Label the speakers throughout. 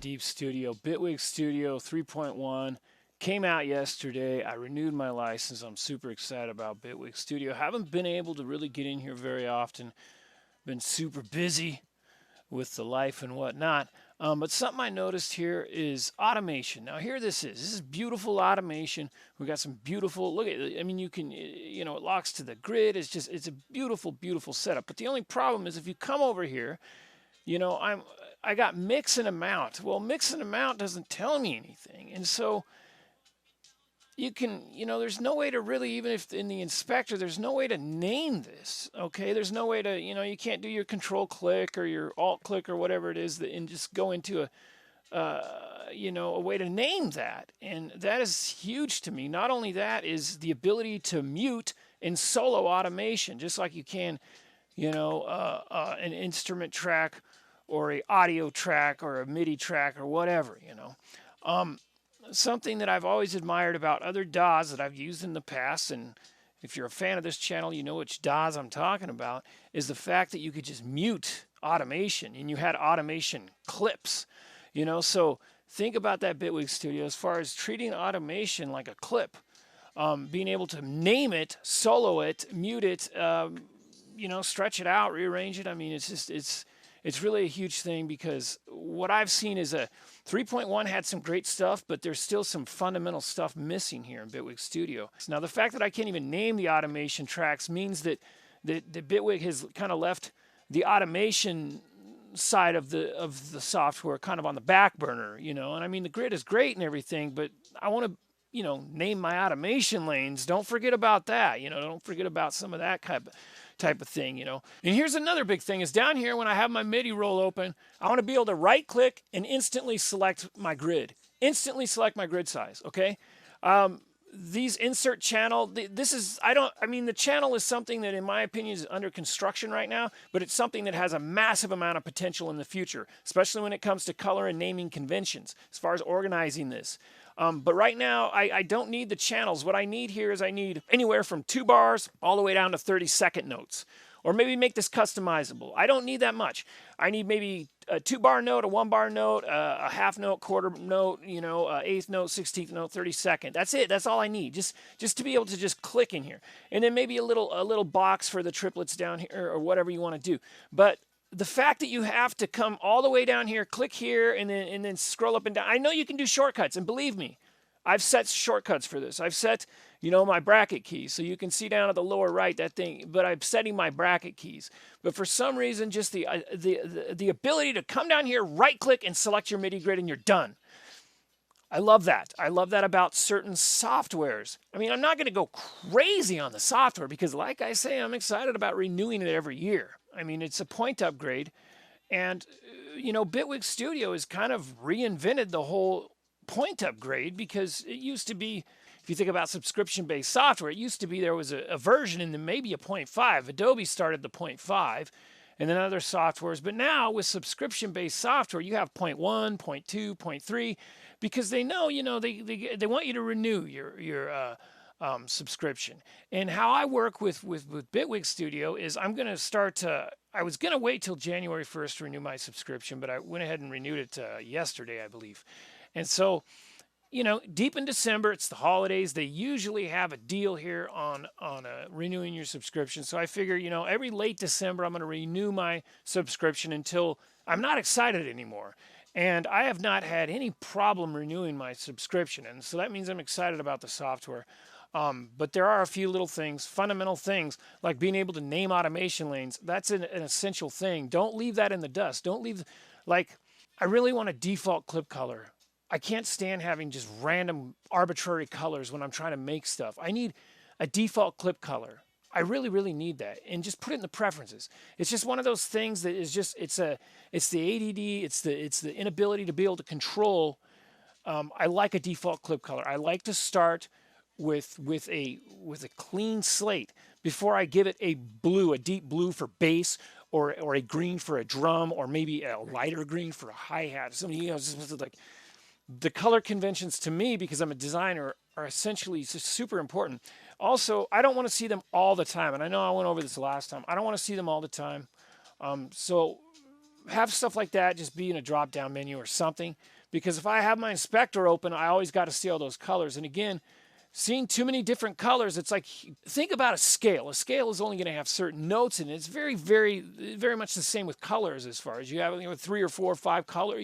Speaker 1: Deep Studio. Bitwig Studio 3.1 came out yesterday. I renewed my license. I'm super excited about Bitwig Studio. Haven't been able to really get in here very often. Been super busy with the life and whatnot. But something I noticed here is automation. Now here this is. This is beautiful automation. We got some beautiful, look at it. I mean, you can, it locks to the grid. It's a beautiful, beautiful setup. But the only problem is if you come over here, I got mix and amount. Well, mix and amount doesn't tell me anything. And so you can, there's no way to really, even if in the inspector, there's no way to name this, okay? There's no way to, you can't do your control click or your alt click or whatever it is and just go into a way to name that. And that is huge to me. Not only that is the ability to mute in solo automation, just like you can, an instrument track or a audio track or a MIDI track or whatever, Something that I've always admired about other DAWs that I've used in the past, and if you're a fan of this channel, you know which DAWs I'm talking about, is the fact that you could just mute automation and you had automation clips, So think about that Bitwig Studio as far as treating automation like a clip, being able to name it, solo it, mute it, stretch it out, rearrange it. I mean, it's really a huge thing because what I've seen is a 3.1 had some great stuff, but there's still some fundamental stuff missing here in Bitwig Studio. Now, the fact that I can't even name the automation tracks means that Bitwig has kind of left the automation side of the software kind of on the back burner, And I mean, the grid is great and everything, but I want to, name my automation lanes. Don't forget about that. Don't forget about some of that type of thing, And here's another big thing is down here when I have my MIDI roll open, I want to be able to right click and instantly select my grid. Instantly select my grid size, okay? These insert channel, the channel is something that in my opinion is under construction right now, but it's something that has a massive amount of potential in the future, especially when it comes to color and naming conventions, as far as organizing this. But right now, I don't need the channels. What I need here is I need anywhere from 2 bars all the way down to 30-second notes. Or maybe make this customizable. I don't need that much. I need maybe a 2-bar note, a 1-bar note, a half note, quarter note, eighth note, 16th note, 32nd. That's it. That's all I need. Just to be able to just click in here. And then maybe a little box for the triplets down here or whatever you want to do. But the fact that you have to come all the way down here, click here, and then scroll up and down. I know you can do shortcuts, and believe me, I've set shortcuts for this. I've set, my bracket keys. So you can see down at the lower right that thing, but I'm setting my bracket keys. But for some reason, just the ability to come down here, right click, and select your MIDI grid, and you're done. I love that. I love that about certain softwares. I mean, I'm not going to go crazy on the software because, like I say, I'm excited about renewing it every year. I mean, it's a point upgrade. And, Bitwig Studio has kind of reinvented the whole point upgrade because it used to be, if you think about subscription-based software, it used to be there was a version and then maybe a 0.5. Adobe started the 0.5 and then other softwares. But now with subscription-based software, you have 0.1, 0.2, 0.3 because they know, they want you to renew your subscription. And how I work with Bitwig Studio is I'm going to start I was going to wait till January 1st to renew my subscription, but I went ahead and renewed it yesterday, I believe. And so, deep in December, it's the holidays. They usually have a deal here on renewing your subscription. So I figure, every late December, I'm going to renew my subscription until I'm not excited anymore. And I have not had any problem renewing my subscription. And so that means I'm excited about the software. But there are a few little things, fundamental things, like being able to name automation lanes. That's an essential thing. Don't leave that in the dust. Don't leave, I really want a default clip color. I can't stand having just random arbitrary colors when I'm trying to make stuff. I need a default clip color. I really, really need that. And just put it in the preferences. It's just one of those things that is just, it's the ADD, it's the inability to be able to control. I like a default clip color. I like to start with a clean slate before I give it a blue, a deep blue for bass, or a green for a drum, or maybe a lighter green for a hi-hat. Something, just like the color conventions to me, because I'm a designer, are essentially super important. Also, I don't want to see them all the time. And I know I went over this last time. I don't want to see them all the time. So have stuff like that just be in a drop-down menu or something. Because if I have my inspector open, I always got to see all those colors. And again, seeing too many different colors, it's like, think about a scale. A scale is only going to have certain notes in it. It's very, very, very much the same with colors as far as you have 3 or 4 or 5 color.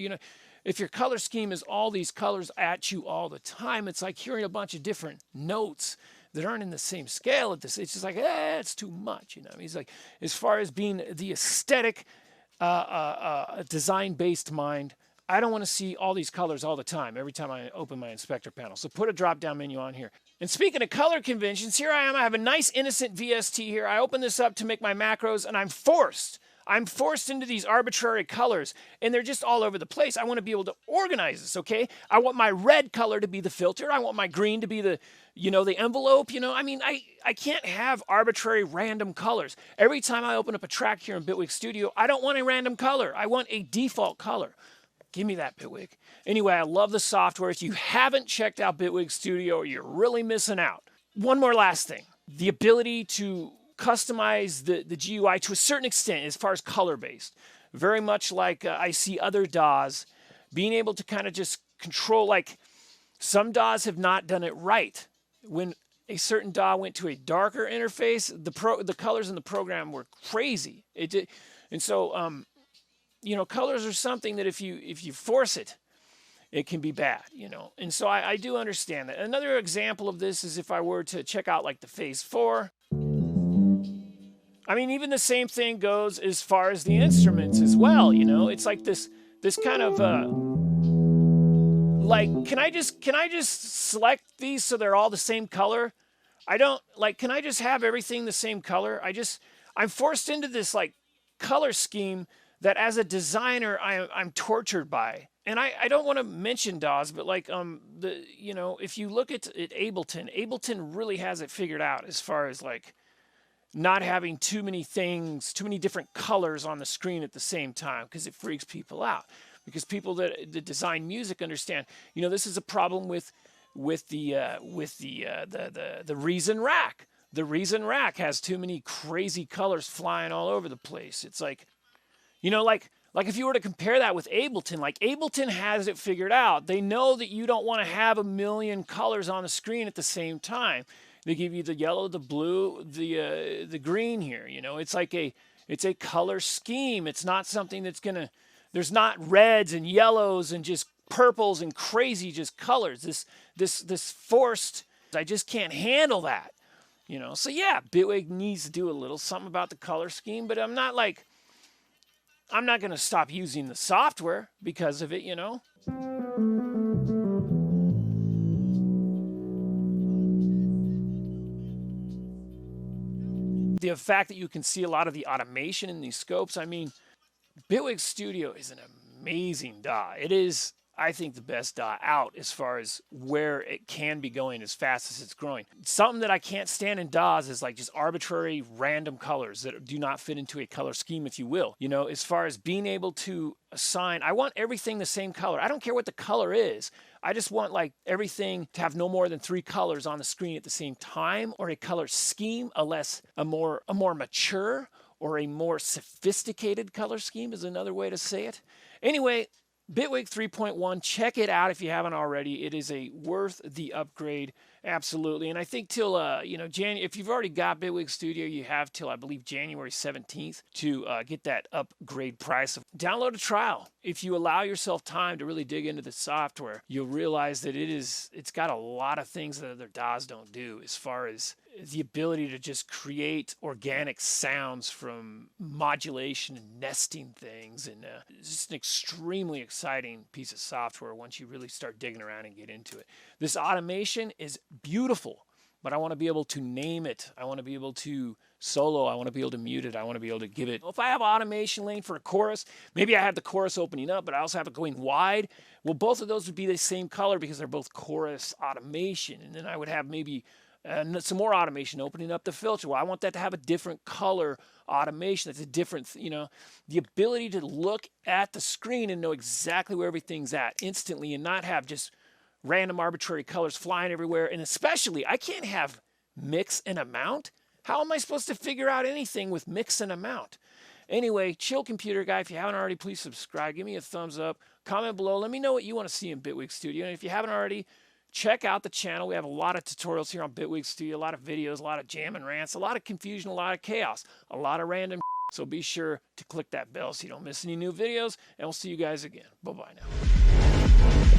Speaker 1: If your color scheme is all these colors at you all the time, it's like hearing a bunch of different notes that aren't in the same scale at this. It's just like, it's too much. I mean, it's like, as far as being the aesthetic, design-based mind, I don't want to see all these colors all the time, every time I open my inspector panel. So put a drop-down menu on here. And speaking of color conventions, here I am. I have a nice innocent VST here. I open this up to make my macros, and I'm forced into these arbitrary colors, and they're just all over the place. I want to be able to organize this, okay? I want my red color to be the filter. I want my green to be the envelope, I mean, I can't have arbitrary random colors. Every time I open up a track here in Bitwig Studio, I don't want a random color. I want a default color. Give me that, Bitwig. Anyway, I love the software. If you haven't checked out Bitwig Studio, you're really missing out. One more last thing. The ability to customize the GUI to a certain extent as far as color-based. Very much like I see other DAWs being able to kind of just control, like some DAWs have not done it right. When a certain DAW went to a darker interface, the colors in the program were crazy. And so colors are something that if you force it, it can be bad, And so I do understand that. Another example of this is if I were to check out like the Phase 4. I mean, even the same thing goes as far as the instruments as well, It's like this kind of like, can I just select these so they're all the same color? Can I just have everything the same color? I'm forced into this like color scheme that as a designer, I'm tortured by. And I don't want to mention DAWs, but like, if you look at Ableton really has it figured out as far as like not having too many different colors on the screen at the same time, because it freaks people out. Because people that design music understand, this is a problem with the Reason rack. The Reason rack has too many crazy colors flying all over the place. It's like, like if you were to compare that with Ableton, like Ableton has it figured out. They know that you don't want to have a million colors on the screen at the same time. They give you the yellow, the blue, the green here. It's a color scheme. It's not something that's there's not reds and yellows and just purples and crazy just colors. This forced, I just can't handle that. So yeah, Bitwig needs to do a little something about the color scheme, but I'm not going to stop using the software because of it, The fact that you can see a lot of the automation in these scopes, I mean, Bitwig Studio is an amazing DAW. It is, I think, the best DAW out as far as where it can be going as fast as it's growing. Something that I can't stand in DAWs is like just arbitrary random colors that do not fit into a color scheme, if you will. As far as being able to assign, I want everything the same color. I don't care what the color is. I just want like everything to have no more than 3 colors on the screen at the same time, or a color scheme, a more mature or a more sophisticated color scheme is another way to say it. Anyway, Bitwig 3.1, check it out if you haven't already. It is worth the upgrade, absolutely. And I think till, if you've already got Bitwig Studio, you have till, I believe, January 17th to get that upgrade price. Download a trial. If you allow yourself time to really dig into the software, you'll realize that it's got a lot of things that other DAWs don't do as far as the ability to just create organic sounds from modulation and nesting things. And it's just an extremely exciting piece of software once you really start digging around and get into it. This automation is beautiful, but I want to be able to name it. I want to be able to solo. I want to be able to mute it. I want to be able to give it. If I have automation lane for a chorus, maybe I have the chorus opening up, but I also have it going wide. Well, both of those would be the same color because they're both chorus automation. And then I would have maybe some more automation opening up the filter. Well, I want that to have a different color automation. That's a different, the ability to look at the screen and know exactly where everything's at instantly and not have just random arbitrary colors flying everywhere. And especially, I can't have mix and amount. How am I supposed to figure out anything with mix and amount? Anyway, Chill Computer Guy, if you haven't already, please subscribe. Give me a thumbs up. Comment below. Let me know what you want to see in Bitwig Studio. And if you haven't already, check out the channel. We have a lot of tutorials here on Bitwig Studio, a lot of videos, a lot of jam and rants, a lot of confusion, a lot of chaos, a lot of random. So be sure to click that bell so you don't miss any new videos. And we'll see you guys again. Bye-bye now.